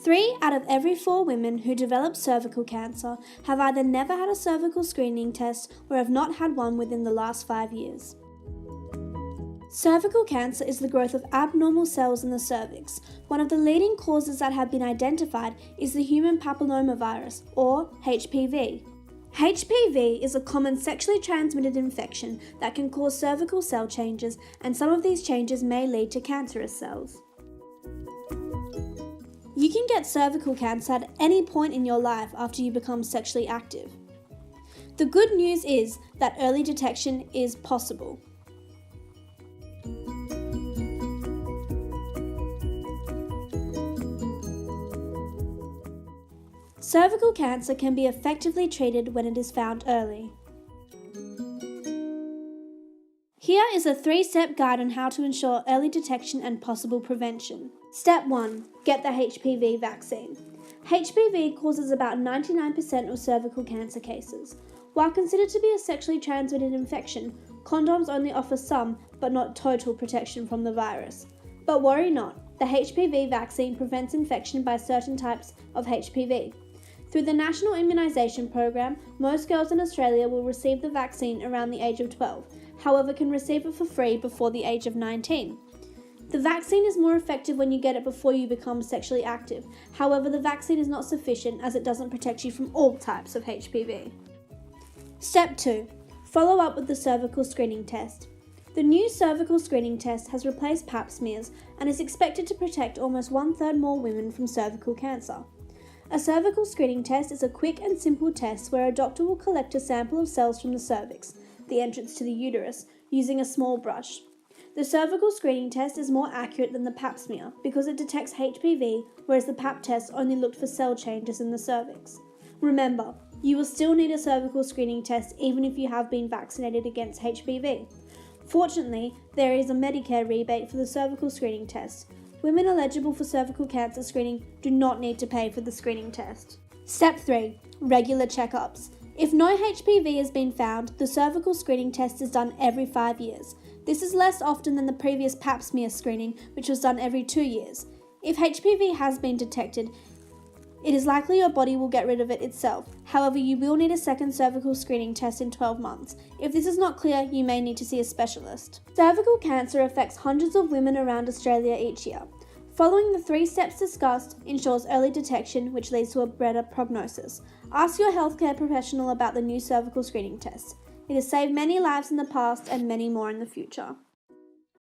3 out of every 4 women who develop cervical cancer have either never had a cervical screening test or have not had one within the last 5 years. Cervical cancer is the growth of abnormal cells in the cervix. One of the leading causes that have been identified is the human papillomavirus, or HPV. HPV is a common sexually transmitted infection that can cause cervical cell changes, and some of these changes may lead to cancerous cells. You can get cervical cancer at any point in your life after you become sexually active. The good news is that early detection is possible. Cervical cancer can be effectively treated when it is found early. Here is a 3-step guide on how to ensure early detection and possible prevention. Step 1. Get the HPV vaccine. HPV causes about 99% of cervical cancer cases. While considered to be a sexually transmitted infection, condoms only offer some, but not total protection from the virus. But worry not, the HPV vaccine prevents infection by certain types of HPV. Through the National Immunisation Program, most girls in Australia will receive the vaccine around the age of 12, however can receive it for free before the age of 19. The vaccine is more effective when you get it before you become sexually active, however the vaccine is not sufficient as it doesn't protect you from all types of HPV. Step 2. Follow up with the cervical screening test. The new cervical screening test has replaced Pap smears and is expected to protect almost 1/3 more women from cervical cancer. A cervical screening test is a quick and simple test where a doctor will collect a sample of cells from the cervix, the entrance to the uterus, using a small brush. The cervical screening test is more accurate than the Pap smear because it detects HPV, whereas the Pap test only looked for cell changes in the cervix. Remember, you will still need a cervical screening test even if you have been vaccinated against HPV. Fortunately, there is a Medicare rebate for the cervical screening test. Women eligible for cervical cancer screening do not need to pay for the screening test. Step 3. Regular checkups. If no HPV has been found, the cervical screening test is done every 5 years. This is less often than the previous Pap smear screening, which was done every 2 years. If HPV has been detected, it is likely your body will get rid of it itself. However, you will need a second cervical screening test in 12 months. If this is not clear, you may need to see a specialist. Cervical cancer affects hundreds of women around Australia each year. Following the 3 steps discussed ensures early detection, which leads to a better prognosis. Ask your healthcare professional about the new cervical screening test. It has saved many lives in the past and many more in the future.